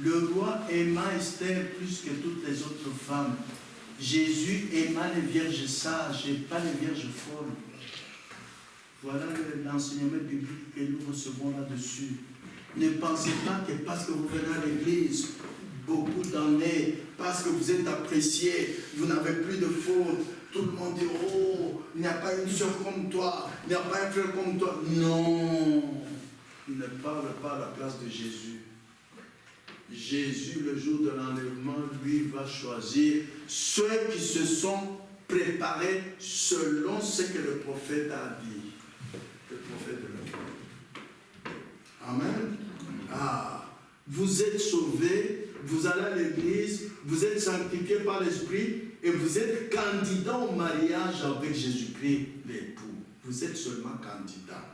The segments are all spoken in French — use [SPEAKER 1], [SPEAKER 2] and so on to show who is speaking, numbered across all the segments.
[SPEAKER 1] Le roi aima Esther plus que toutes les autres femmes. Jésus aima les vierges sages et pas les vierges folles. Voilà l'enseignement biblique que nous recevons là-dessus. Ne pensez pas que parce que vous venez à l'église, beaucoup d'années, parce que vous êtes apprécié, vous n'avez plus de fautes, tout le monde dit, oh, il n'y a pas une soeur comme toi, il n'y a pas un frère comme toi. Non, il ne parle pas à la place de Jésus. Jésus, le jour de l'enlèvement, lui va choisir ceux qui se sont préparés selon ce que le prophète a dit. Le prophète de l'Église. Amen. Ah, vous êtes sauvés, vous allez à l'église, vous êtes sanctifiés par l'Esprit et vous êtes candidat au mariage avec Jésus-Christ, l'époux. Vous êtes seulement candidat.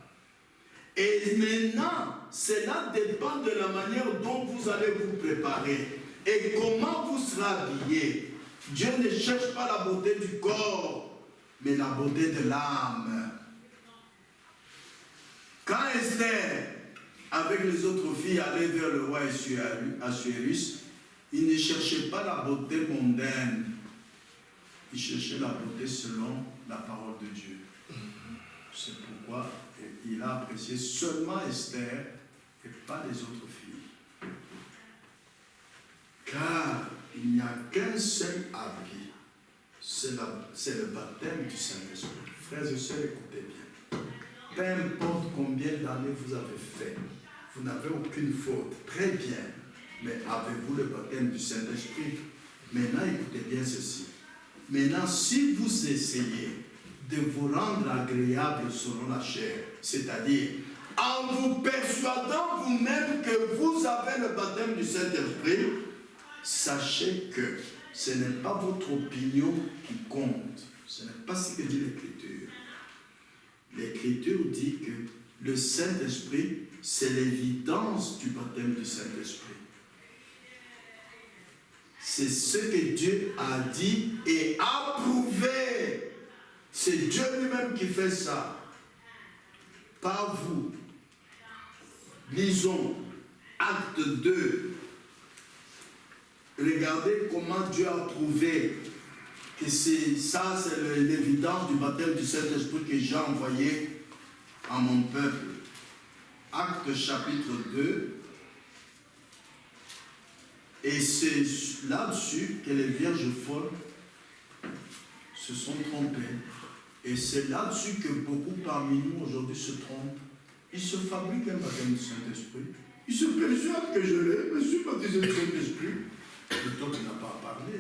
[SPEAKER 1] Et maintenant, cela dépend de la manière dont vous allez vous préparer et comment vous serez habillé. Dieu ne cherche pas la beauté du corps, mais la beauté de l'âme. Quand Esther, avec les autres filles, allait vers le roi Assuérus, il ne cherchait pas la beauté mondaine, il cherchait la beauté selon la parole de Dieu. C'est pourquoi il a apprécié seulement Esther et pas les autres filles. Car il n'y a qu'un seul habit, c'est le baptême du Saint-Esprit. Frères et sœurs, écoutez bien. Peu importe combien d'années vous avez fait, vous n'avez aucune faute. Très bien. Mais avez-vous le baptême du Saint-Esprit? Maintenant, écoutez bien ceci. Maintenant, si vous essayez de vous rendre agréable selon la chair, c'est-à-dire en vous persuadant vous-même que vous avez le baptême du Saint-Esprit, sachez que ce n'est pas votre opinion qui compte. Ce n'est pas ce que dit l'Écriture. L'Écriture dit que le Saint-Esprit, c'est l'évidence du baptême du Saint-Esprit. C'est ce que Dieu a dit et approuvé. C'est Dieu lui-même qui fait ça. Pas vous. Lisons Acte 2. Regardez comment Dieu a prouvé que ça, c'est l'évidence du baptême du Saint-Esprit que j'ai envoyé à mon peuple. Acte chapitre 2. Et c'est là-dessus que les vierges folles se sont trompées. Et c'est là-dessus que beaucoup parmi nous aujourd'hui se trompent. Ils se fabriquent un baptême du Saint-Esprit. Ils se persuadent que je l'ai, je suis baptisé du Saint-Esprit. Et toi, tu n'as pas parlé.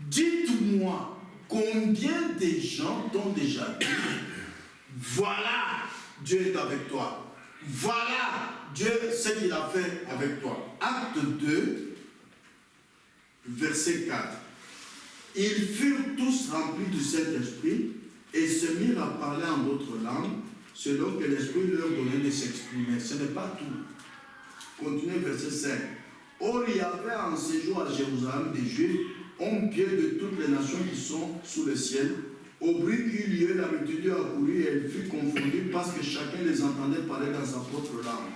[SPEAKER 1] Dites-moi, combien de gens t'ont déjà dit, voilà, Dieu est avec toi. Voilà, Dieu, ce qu'il a fait avec toi. Acte 2, verset 4. Ils furent tous remplis du Saint-Esprit et se mirent à parler en d'autres langues, selon que l'Esprit leur donnait de s'exprimer. Ce n'est pas tout. Continuez, verset 5. Or, il y avait en séjour à Jérusalem des Juifs, hommes pieux de toutes les nations qui sont sous le ciel. Au bruit qu'il y eut, la multitude accourut et elle fut confondue parce que chacun les entendait parler dans sa propre langue.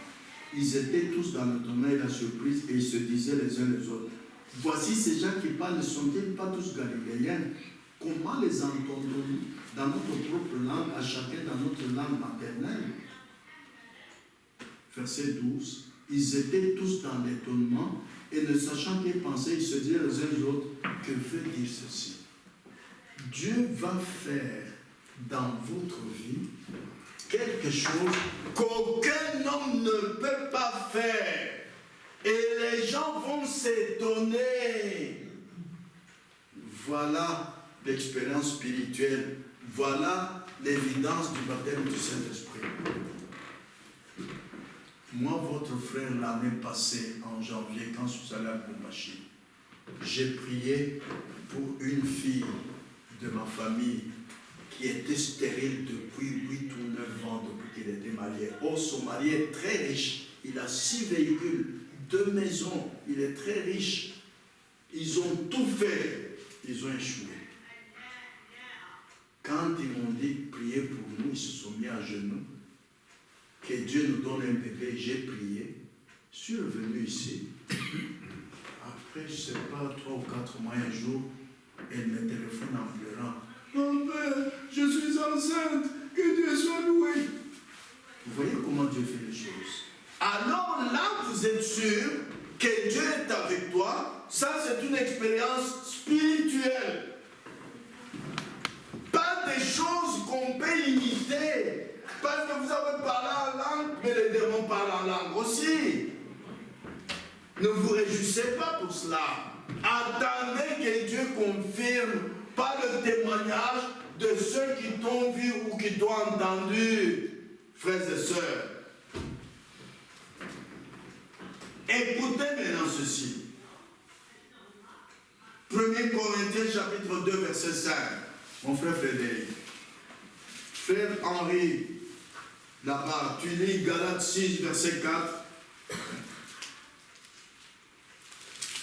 [SPEAKER 1] Ils étaient tous dans l'étonnement et la surprise et ils se disaient les uns les autres, voici ces gens qui parlent, ne sont-ils pas tous galiléens? Comment les entendons-nous dans notre propre langue, à chacun dans notre langue maternelle? Verset 12. Ils étaient tous dans l'étonnement et ne sachant qu'ils pensaient, ils se disaient les uns les autres, que veut dire ceci? Dieu va faire dans votre vie quelque chose qu'aucun homme ne peut pas faire. Et les gens vont s'étonner. Voilà l'expérience spirituelle. Voilà l'évidence du baptême du Saint-Esprit. Moi, votre frère, l'année passée, en janvier, quand je suis allé à Kumbashi, j'ai prié pour une fille de ma famille qui était stérile depuis 8 ou 9 ans, depuis qu'elle était mariée. Oh, son mari est très riche. Il a 6 véhicules, 2 maisons. Il est très riche. Ils ont tout fait. Ils ont échoué. Quand ils m'ont dit prier pour nous, ils se sont mis à genoux. que Dieu nous donne un bébé. J'ai prié. Je suis revenu ici. Après, je ne sais pas, 3 ou 4 mois, un jour, elle me téléphone en pleurant. Mon père, je suis enceinte, que Dieu soit loué. Vous voyez comment Dieu fait les choses. Alors là, vous êtes sûr que Dieu est avec toi. Ça, c'est une expérience spirituelle. Pas des choses qu'on peut imiter. Parce que vous avez parlé en langue, mais les démons parlent en langue aussi. Ne vous réjouissez pas pour cela. Attendez que Dieu confirme par le témoignage de ceux qui t'ont vu ou qui t'ont entendu, frères et sœurs. Écoutez maintenant ceci. 1 Corinthiens chapitre 2 verset 5. Mon frère Frédéric. Frère Henri, là-bas, tu lis Galates 6 verset 4.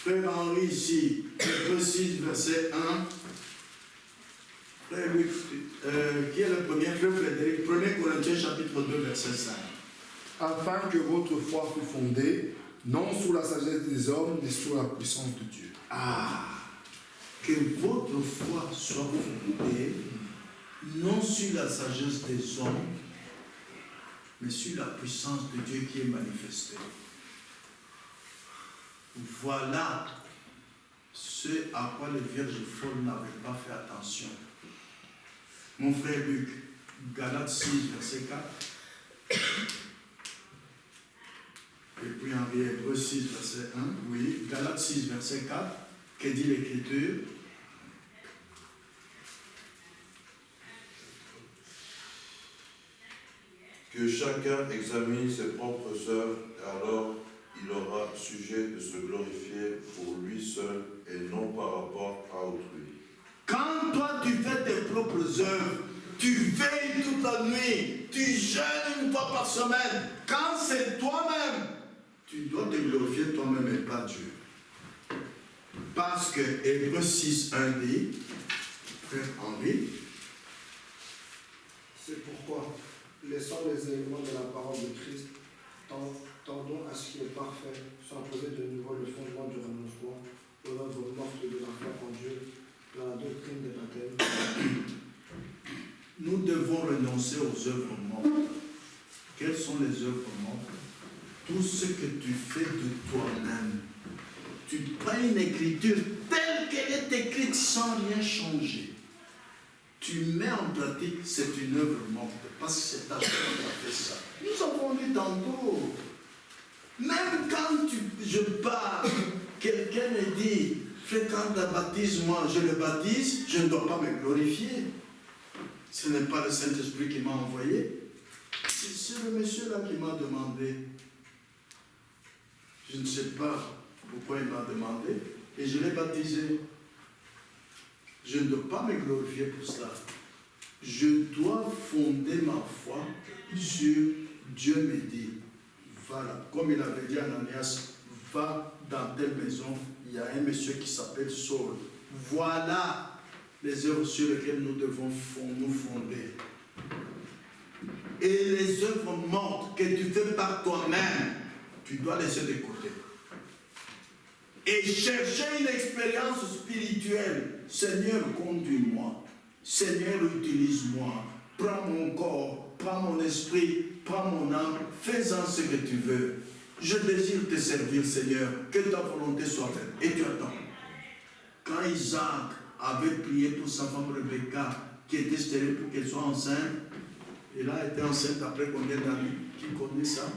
[SPEAKER 1] Frère Henri ici, Hébreux 6 verset 1. Frère Luc, qui est le premier? Frère Frédéric, 1 Corinthiens chapitre 2 verset 5.
[SPEAKER 2] Afin que votre foi fût fondée, non sur la sagesse des hommes, mais sur la puissance de Dieu.
[SPEAKER 1] Ah, que votre foi soit fondée, non sur la sagesse des hommes, mais sur la puissance de Dieu qui est manifestée. Voilà ce à quoi les vierges folles n'avaient pas fait attention. Mon frère Luc, Galates 6, verset 4. Et puis en Hébreux 6, verset 1. Oui, Galates 6, verset 4. Que dit l'Écriture?
[SPEAKER 3] Que chacun examine ses propres œuvres, alors il aura sujet de se glorifier pour lui seul et non par rapport à autrui.
[SPEAKER 1] Quand toi tu fais tes propres œuvres, tu veilles toute la nuit, tu jeûnes une fois par semaine, quand c'est toi-même, tu dois te glorifier toi-même et pas Dieu. Parce que Hébreux 6, 1 dit, frère Henri,
[SPEAKER 2] C'est pourquoi, laissant les éléments de la parole de Christ, tendons à ce qu'il est parfait, sans poser de nouveau le fondement du renoncement, aux œuvres mortes de la foi en Dieu, dans la doctrine des baptêmes.
[SPEAKER 1] nous devons renoncer aux œuvres mortes. Quelles sont les œuvres mortes? Tout ce que tu fais de toi-même. Tu prends une écriture telle qu'elle est écrite sans rien changer. Tu mets en pratique, c'est une œuvre morte. Parce que c'est ta foi qui a fait ça. Nous avons dit tantôt. Même quand je pars, quelqu'un me dit, fais quand tu baptises moi, je le baptise, je ne dois pas me glorifier. Ce n'est pas le Saint-Esprit qui m'a envoyé. C'est le monsieur là qui m'a demandé. Je ne sais pas pourquoi il m'a demandé. Et je l'ai baptisé. Je ne dois pas me glorifier pour cela. Je dois fonder ma foi sur Dieu me dit. Voilà. Comme il avait dit à Ananias, va dans telle maison, il y a un monsieur qui s'appelle Saul. Voilà les œuvres sur lesquelles nous devons nous fonder. Et les œuvres mortes que tu fais par toi-même, tu dois laisser de côté. Et chercher une expérience spirituelle. Seigneur, conduis-moi. Seigneur, utilise-moi. Prends mon corps, prends mon esprit, prends mon âme. Fais-en ce que tu veux. Je désire te servir, Seigneur. Que ta volonté soit faite. Et tu attends. Quand Isaac avait prié pour sa femme Rebecca, qui était stérile pour qu'elle soit enceinte, elle a été enceinte après combien d'années? Qui connaît ça?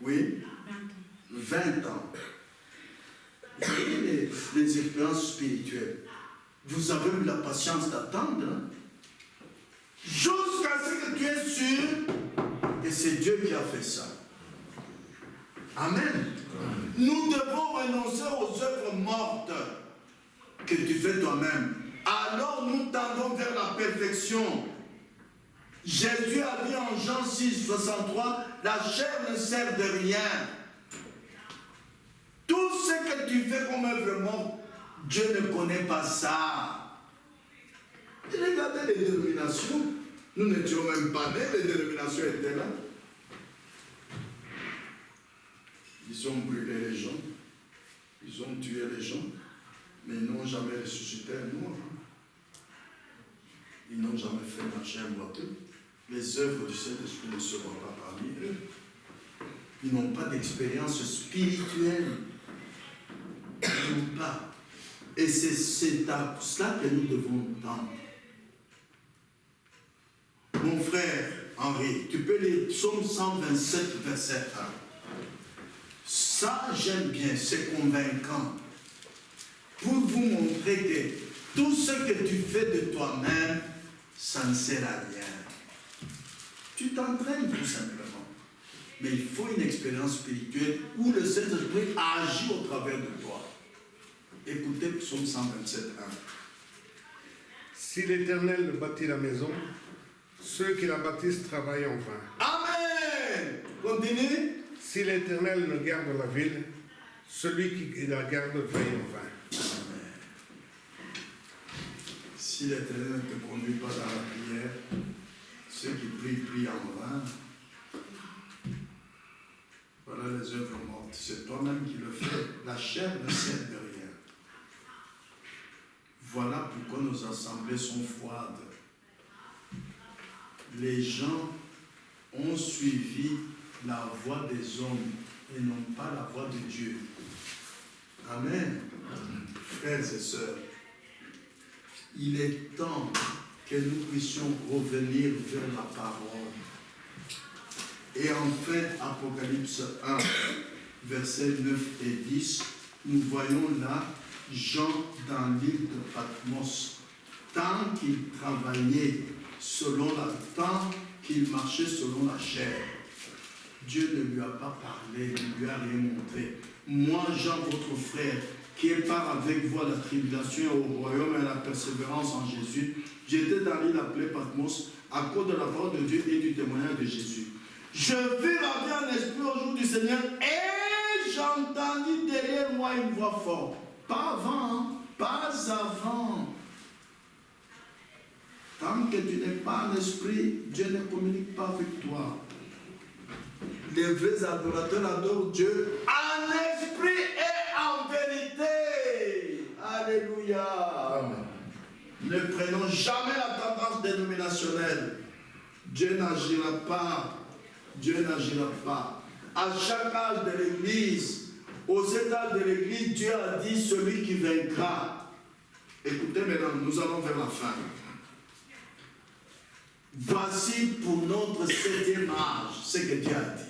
[SPEAKER 1] Oui? 20 ans. Vous voyez les expériences spirituelles. Vous avez eu la patience d'attendre. Hein? Jusqu'à ce que tu es sûr que c'est Dieu qui a fait ça. Amen. Nous devons renoncer aux œuvres mortes que tu fais toi-même. Alors nous tendons vers la perfection. Jésus a dit en Jean 6, 63, la chair ne sert de rien. Tout ce que tu fais comme œuvre morte, Dieu ne connaît pas ça. Et regardez les dénominations. Nous n'étions même pas nés, les dénominations étaient là. Ils ont brûlé les gens, ils ont tué les gens, mais ils n'ont jamais ressuscité un mort. Ils n'ont jamais fait marcher un boiteux. Les œuvres du Saint-Esprit ne seront pas parmi eux. Ils n'ont pas d'expérience spirituelle. Ils n'ont pas. Et c'est à cela que nous devons tendre. Mon frère Henri, tu peux lire Psaume 127, verset 1. Ça, j'aime bien, c'est convaincant. Pour vous montrer que tout ce que tu fais de toi-même, ça ne sert à rien. Tu t'entraînes tout simplement. Mais il faut une expérience spirituelle où le Saint-Esprit agit au travers de toi. Écoutez Psaume 127, 1.
[SPEAKER 4] Si l'Éternel ne bâtit la maison, ceux qui la bâtissent travaillent en vain.
[SPEAKER 1] Amen. Continue.
[SPEAKER 4] Si l'Éternel ne garde la ville, celui qui la garde veille en vain.
[SPEAKER 1] Amen. Si l'Éternel ne te conduit pas dans la prière, ceux qui prient en vain. Voilà les œuvres mortes. C'est toi-même qui le fais. La chair ne sert de rien. Voilà pourquoi nos assemblées sont froides. Les gens ont suivi la voie des hommes et non pas la voie de Dieu. Amen. Frères et sœurs, il est temps que nous puissions revenir vers la parole. Et enfin, Apocalypse 1, versets 9 et 10, nous voyons là Jean dans l'île de Patmos. Tant qu'il travaillait tant qu'il marchait selon la chair, Dieu ne lui a pas parlé, ne lui a rien montré. Moi, Jean, votre frère, qui est part avec vous à la tribulation au royaume et à la persévérance en Jésus, j'étais dans l'île appelée Patmos à cause de la parole de Dieu et du témoignage de Jésus. Je vis la vie en esprit au jour du Seigneur et j'entendis derrière moi une voix forte. Pas avant, hein? Pas avant. Tant que tu n'es pas en esprit, Dieu ne communique pas avec toi. Les vrais adorateurs adorent Dieu en esprit et en vérité. Alléluia. Amen. Ne prenons jamais la tendance dénominationnelle. Dieu n'agira pas. Dieu n'agira pas. À chaque âge de l'Église, aux états de l'Église, Dieu a dit celui qui vaincra. Écoutez maintenant, nous allons vers la fin. Voici pour notre 7e âge ce que Dieu a dit.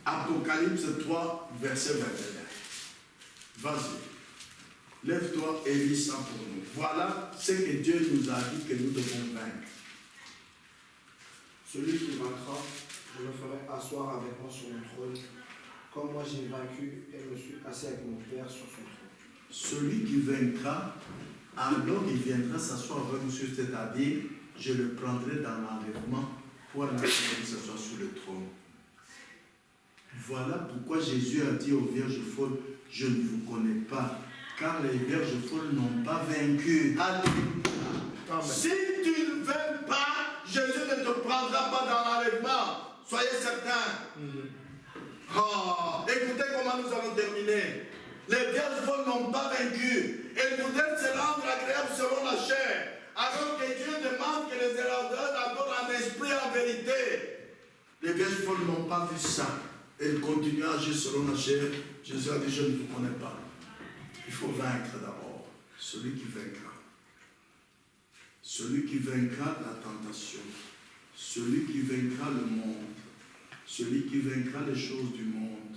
[SPEAKER 1] Apocalypse 3, verset 21. Vas-y. Lève-toi et lis ça pour nous. Voilà ce que Dieu nous a dit que nous devons vaincre.
[SPEAKER 2] Celui qui vaincra, je le ferai asseoir avec moi sur mon trône, comme moi j'ai vaincu et me suis assis avec mon Père sur son trône.
[SPEAKER 1] Celui qui vaincra, alors il viendra s'asseoir avec nous, c'est-à-dire, je le prendrai dans l'enlèvement pour aller s'asseoir sur le trône. Voilà pourquoi Jésus a dit aux vierges folles, je ne vous connais pas, car les vierges folles n'ont pas vaincu. Alléluia. Si tu ne vaincres pas, Jésus ne te prendra pas dans l'enlèvement. Soyez certains. Oh, écoutez comment nous allons terminer. Les vierges folles n'ont pas vaincu. Elles voudraient se rendre agréables selon la chair. Alors que Dieu demande que les adorateurs adorent en esprit et en vérité. Les vierges folles n'ont pas vu ça. Elles continuent à agir selon la chair. Jésus a dit, je ne vous connais pas. Il faut vaincre d'abord. Celui qui vaincra. Celui qui vaincra la tentation. Celui qui vaincra le monde. Celui qui vaincra les choses du monde.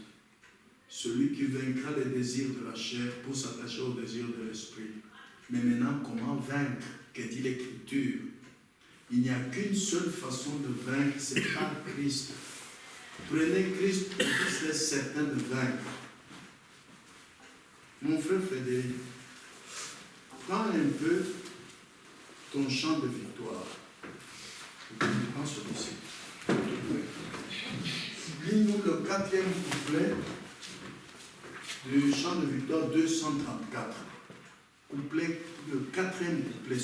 [SPEAKER 1] Celui qui vaincra les désirs de la chair pour s'attacher aux désirs de l'esprit. Mais maintenant, comment vaincre? Que dit l'Écriture? Il n'y a qu'une seule façon de vaincre, c'est par Christ. Prenez Christ et vous serez certain de vaincre. Mon frère Frédéric, prends un peu ton chant de victoire. Prends celui-ci. Lis-nous le 4e couplet du chant de victoire 234. Couplet, le 4e couplet.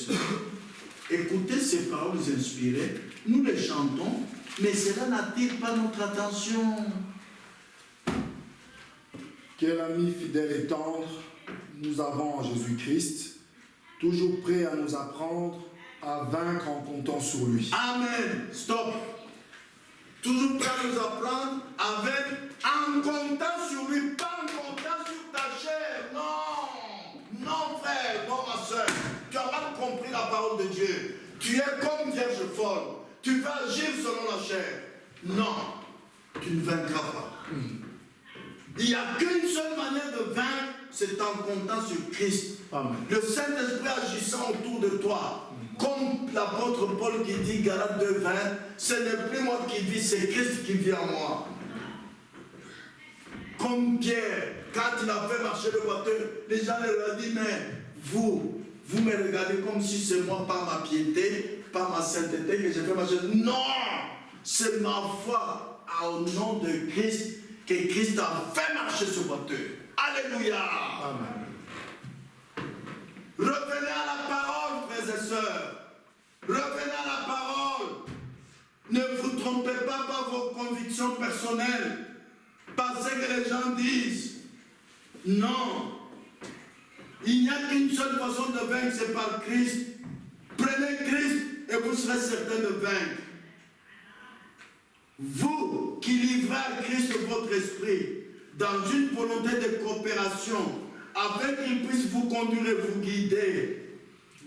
[SPEAKER 1] Écoutez ces paroles inspirées, nous les chantons, mais cela n'attire pas notre attention.
[SPEAKER 2] Quel ami fidèle et tendre nous avons en Jésus-Christ, toujours prêt à nous apprendre à vaincre en comptant sur lui.
[SPEAKER 1] Amen. Stop. Toujours prêt à nous apprendre en comptant sur lui, pas en comptant sur ta chair. Non. Non, frère, non, ma soeur. Tu as mal compris la parole de Dieu. Tu es comme vierge folle. Tu vas agir selon la chair. Non. Tu ne vaincras pas. Il n'y a qu'une seule manière de vaincre, c'est en comptant sur Christ.
[SPEAKER 2] Amen.
[SPEAKER 1] Le Saint-Esprit agissant autour de toi. Comme l'apôtre Paul qui dit, Galates 2:20, ce n'est plus moi qui vis, c'est Christ qui vit en moi. Comme Pierre, quand il a fait marcher le voiture, les gens leur ont dit, mais vous me regardez comme si c'est moi par ma piété, par ma sainteté que j'ai fait marcher. Non, c'est ma foi au nom de Christ que Christ a fait marcher ce voiture. Alléluia.
[SPEAKER 2] Amen.
[SPEAKER 1] Revenez à la parole, frères et sœurs. Revenez à la parole. Ne vous trompez pas par vos convictions personnelles, par ce que les gens disent. Non. Il n'y a qu'une seule façon de vaincre, c'est par Christ. Prenez Christ et vous serez certain de vaincre. Vous qui livrez à Christ votre esprit dans une volonté de coopération, afin qu'il puisse vous conduire et vous guider.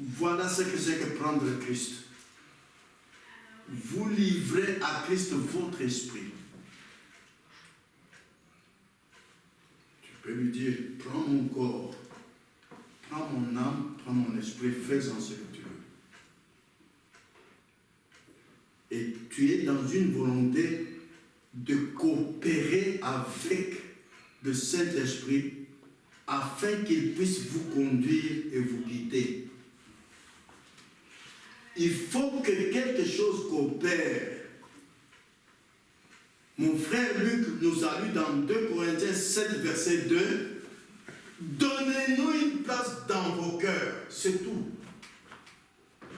[SPEAKER 1] Voilà ce que c'est que prendre Christ. Vous livrez à Christ votre esprit. Tu peux lui dire, prends mon corps, prends mon âme, prends mon esprit, fais-en ce que tu veux. Et tu es dans une volonté de coopérer avec le Saint-Esprit afin qu'il puisse vous conduire et vous guider. Il faut que quelque chose coopère. Mon frère Luc nous a lu dans 2 Corinthiens 7, verset 2. Donnez-nous une place dans vos cœurs. C'est tout.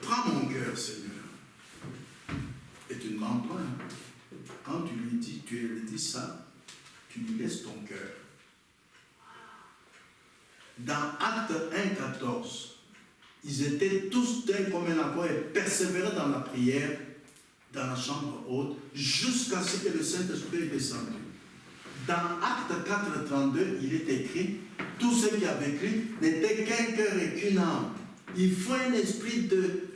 [SPEAKER 1] Prends mon cœur, Seigneur. Et tu ne mens pas. Quand tu lui dis ça, tu lui laisses ton cœur. Dans Actes 1,14, ils étaient tous d'un commun accord et persévéraient dans la prière, dans la chambre haute, jusqu'à ce que le Saint-Esprit est descendu. Dans Actes 4,32, il est écrit, tous ceux qui avaient cru n'étaient qu'un cœur et qu'une âme. Il faut un esprit de...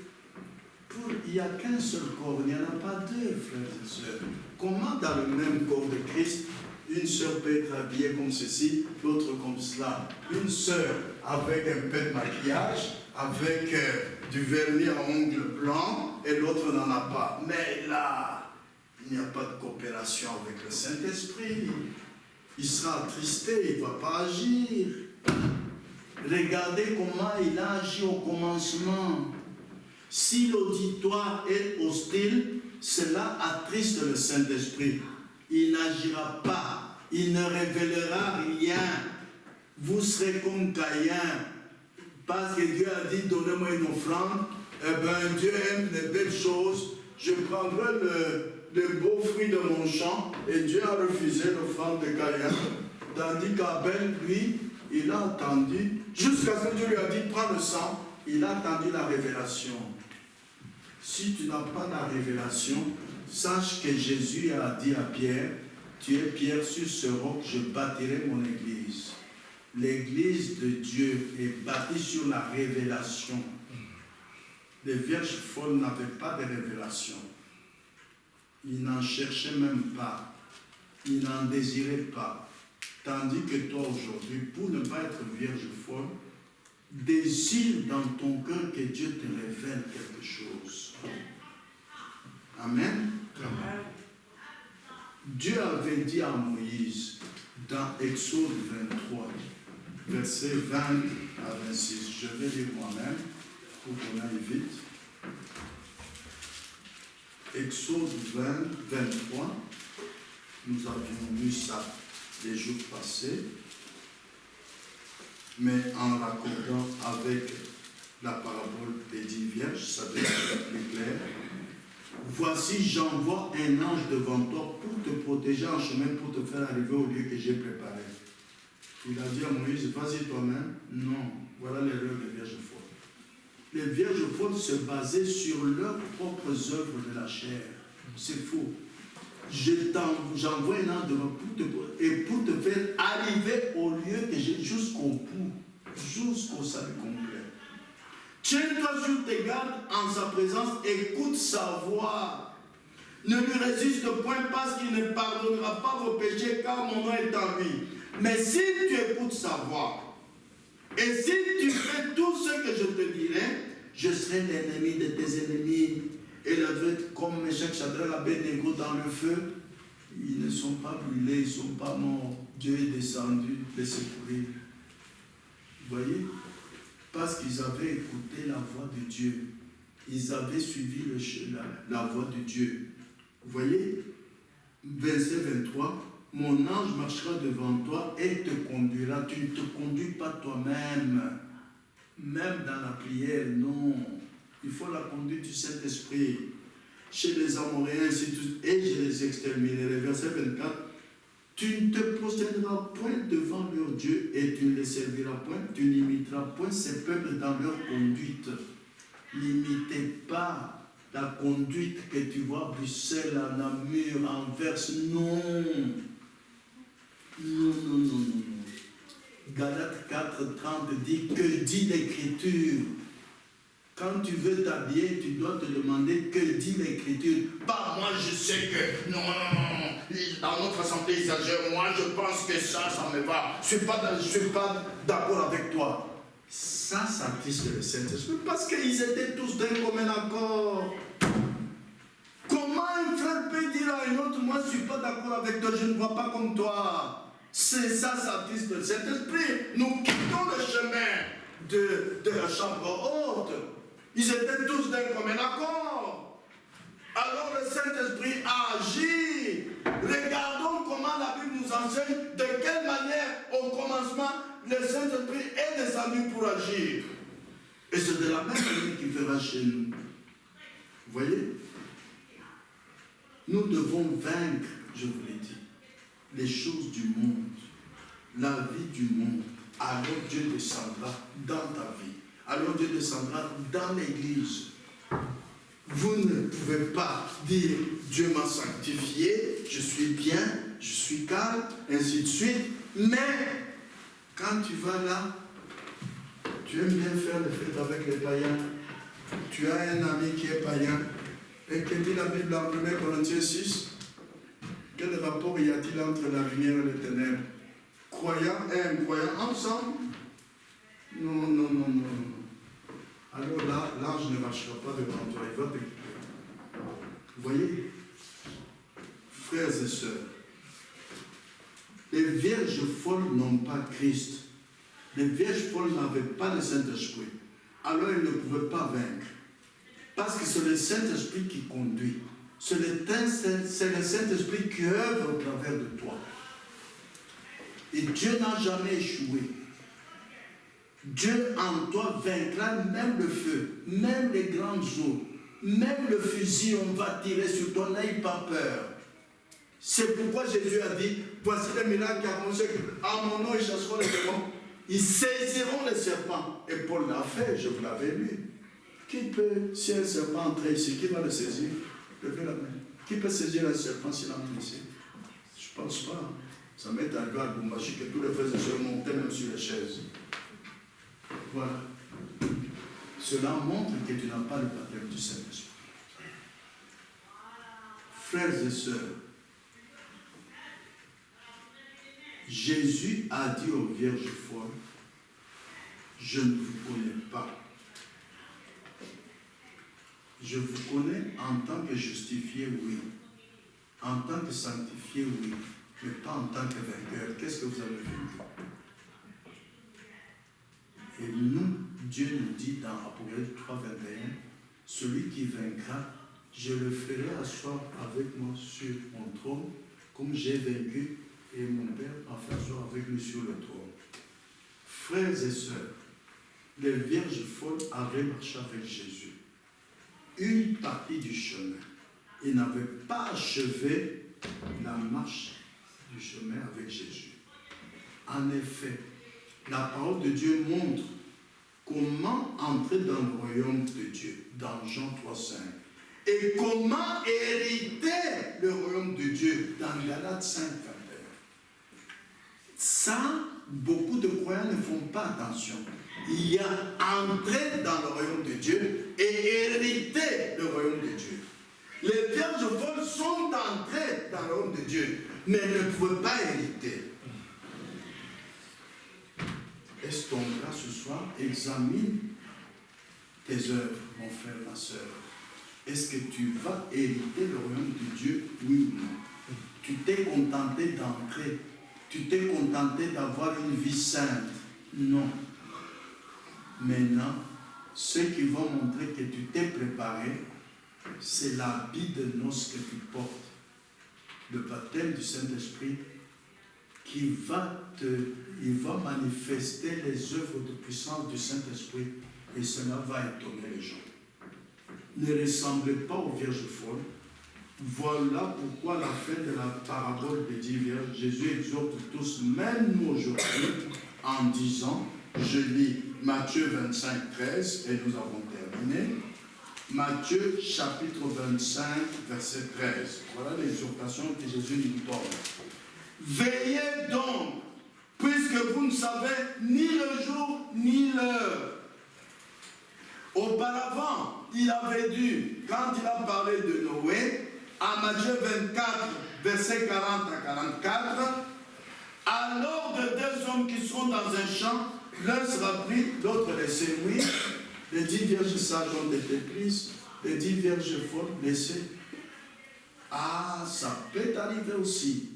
[SPEAKER 1] il n'y a qu'un seul corps, il n'y en a pas deux, frères et sœurs. Comment dans le même corps de Christ, une sœur peut être habillée comme ceci, l'autre comme cela. Une sœur avec un peu de maquillage, avec du vernis à ongles blancs, et l'autre n'en a pas. Mais là, il n'y a pas de coopération avec le Saint-Esprit. Il sera attristé, il ne va pas agir. Regardez comment il a agi au commencement. Si l'auditoire est hostile, cela attriste le Saint-Esprit. Il n'agira pas, il ne révélera rien. Vous serez comme Caïn, parce que Dieu a dit, donnez-moi une offrande. Eh bien, Dieu aime les belles choses. Je prendrai le beau fruit de mon champ, et Dieu a refusé l'offrande de Caïn. Tandis qu'Abel, lui, il a attendu, jusqu'à ce que Dieu lui a dit, prends le sang, il a attendu la révélation. Si tu n'as pas la révélation, sache que Jésus a dit à Pierre, tu es Pierre, sur ce roc, je bâtirai mon église. L'église de Dieu est bâtie sur la révélation. Les vierges folles n'avaient pas de révélation. Ils n'en cherchaient même pas. Ils n'en désiraient pas. Tandis que toi aujourd'hui, pour ne pas être vierge folle, désire dans ton cœur que Dieu te révèle quelque chose. Amen.
[SPEAKER 2] Amen.
[SPEAKER 1] Dieu avait dit à Moïse dans Exode 23, versets 20 à 26, je vais lire moi-même pour qu'on aille vite. Exode 20, 23, nous avions lu ça les jours passés, mais en raccordant avec la parabole des 10 vierges, ça devient plus clair. Voici, j'envoie un ange devant toi pour te protéger en chemin, pour te faire arriver au lieu que j'ai préparé. Il a dit à Moïse, vas-y toi-même. Non, voilà l'erreur des vierges folles. Les vierges folles se basaient sur leurs propres œuvres de la chair. C'est faux. J'envoie un ange pour te faire arriver au lieu que j'ai jusqu'au bout, jusqu'au salut complet. Tiens-toi sur tes gardes en sa présence, écoute sa voix. Ne lui résiste point parce qu'il ne pardonnera pas vos péchés car mon nom est en lui. Mais si tu écoutes sa voix, et si tu fais tout ce que je te dirai, je serai l'ennemi de tes ennemis. Et le fait, comme Meshach, Shadrach, Abednego dans le feu, ils ne sont pas brûlés, ils ne sont pas morts. Dieu est descendu les secourir. Vous voyez? Parce qu'ils avaient écouté la voix de Dieu. Ils avaient suivi la voix de Dieu. Vous voyez? Verset 23. Mon ange marchera devant toi et te conduira. Tu ne te conduis pas toi-même. Même dans la prière, non. Il faut la conduite du Saint-Esprit. Chez les Amoréens, et je les exterminerai. Verset 24. Tu ne te prosterneras point devant leur Dieu et tu ne les serviras point. Tu n'imiteras point ces peuples dans leur conduite. N'imitez pas la conduite que tu vois à Bruxelles, à Namur, à Anvers. Non. Non, non, non, non, non. Galates 4:30 dit, que dit l'Écriture? Quand tu veux t'habiller, tu dois te demander que dit l'Écriture. Pas moi, je sais que, non, dans notre assemblée exagère, moi je pense que ça me va. Je ne suis pas d'accord avec toi. Ça attriste le Saint-Esprit parce qu'ils étaient tous d'un commun accord. Comment un frère peut dire à un autre, moi je ne suis pas d'accord avec toi, je ne vois pas comme toi? C'est ça attriste le Saint-Esprit. Nous quittons le chemin de la chambre haute. Ils étaient tous d'un commun accord. Alors le Saint-Esprit a agi. Regardons comment la Bible nous enseigne de quelle manière, au commencement, le Saint-Esprit est descendu pour agir. Et c'est de la même manière qu'il fera chez nous. Vous voyez? Nous devons vaincre, je vous l'ai dit, les choses du monde, la vie du monde. Alors Dieu descendra dans ta vie. Alors Dieu descendra dans l'église. Vous ne pouvez pas dire Dieu m'a sanctifié, je suis bien, je suis calme, ainsi de suite. Mais quand tu vas là, tu aimes bien faire les fêtes avec les païens. Tu as un ami qui est païen. Et que dit la Bible en 1 Corinthiens 6? Quel rapport y a-t-il entre la lumière et les ténèbres? Croyants et incroyants ensemble? Non, non, non, non, non. Alors là, l'ange ne marchera pas devant toi, il va te quitter. Vous voyez? Frères et sœurs, les vierges folles n'ont pas Christ. Les vierges folles n'avaient pas le Saint-Esprit. Alors ils ne pouvaient pas vaincre. Parce que c'est le Saint-Esprit qui conduit. C'est le Saint-Esprit qui œuvre au travers de toi. Et Dieu n'a jamais échoué. Dieu en toi vaincra même le feu, même les grandes eaux, même le fusil, on va tirer sur toi, n'aie pas peur. C'est pourquoi Jésus a dit, voici les miracles qui annoncent en mon nom ils chasseront les démons, ils saisiront les serpents. Et Paul l'a fait, je vous l'avais lu. Qui peut, si un serpent entre ici, qui va le saisir? Levez la main. Qui peut saisir un serpent s'il entre ici? Je ne pense pas. Ça m'est arrivé à Lumbashi que tous les frères et sœurs montaient même sur les chaises. Voilà. Cela montre que tu n'as pas le baptême du Saint-Esprit. Frères et sœurs, Jésus a dit aux vierges folles, je ne vous connais pas. Je vous connais en tant que justifié, oui. En tant que sanctifié, oui. Mais pas en tant que vainqueur. Qu'est-ce que vous avez vaincu? Et nous, Dieu nous dit dans Apocalypse 3:21, celui qui vaincra, je le ferai asseoir avec moi sur mon trône, comme j'ai vaincu, et mon Père m'a fait asseoir avec lui sur le trône. Frères et sœurs, les vierges folles avaient marché avec Jésus. Une partie du chemin. Ils n'avaient pas achevé la marche du chemin avec Jésus. En En effet, la parole de Dieu montre comment entrer dans le royaume de Dieu, dans Jean 3,5. Et comment hériter le royaume de Dieu, dans Galates 5,21. Ça, beaucoup de croyants ne font pas attention. Il y a entrer dans le royaume de Dieu et hériter le royaume de Dieu. Les vierges folles sont entrées dans le royaume de Dieu, mais ne pouvaient pas hériter. Est-ce ton cas ce soir? Examine tes œuvres, mon frère, ma soeur. Est-ce que tu vas hériter le royaume de Dieu? Oui ou non? Tu t'es contenté d'entrer. Tu t'es contenté d'avoir une vie sainte? Non. Maintenant, ce qui va montrer que tu t'es préparé, c'est l'habit de noces que tu portes. Le baptême du Saint-Esprit qui va manifester les œuvres de puissance du Saint-Esprit et cela va étonner les gens. Ne ressemblez pas aux vierges folles. Voilà pourquoi la fin de la parabole des 10 vierges, Jésus exhorte tous, même nous aujourd'hui, en disant, je lis Matthieu 25, 13, et nous avons terminé. Matthieu chapitre 25, verset 13. Voilà l'exhortation que Jésus nous donne. Veillez donc, puisque vous ne savez ni le jour ni l'heure. Auparavant, il avait dit, quand il a parlé de Noé, à Matthieu 24, verset 40 à 44, alors de deux hommes qui seront dans un champ, l'un sera pris, l'autre laissé. Oui, les 10 vierges sages ont été prises, les 10 vierges folles laissées. Ah, ça peut arriver aussi.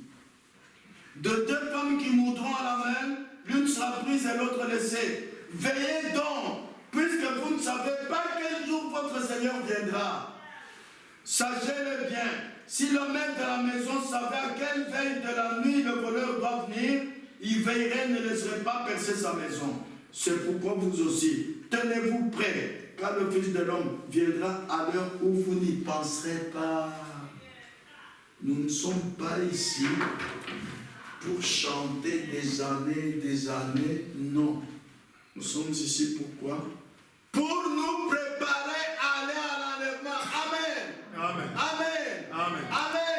[SPEAKER 1] De deux femmes qui mourront à la même, l'une sera prise et l'autre laissée. Veillez donc, puisque vous ne savez pas quel jour votre Seigneur viendra. Sachez-le bien, si le maître de la maison savait à quelle veille de la nuit le voleur doit venir, il veillerait et ne laisserait pas percer sa maison. C'est pourquoi vous aussi, tenez-vous prêts, car le Fils de l'homme viendra à l'heure où vous n'y penserez pas. Nous ne sommes pas ici pour chanter des années, non. Nous sommes ici pourquoi? Pour nous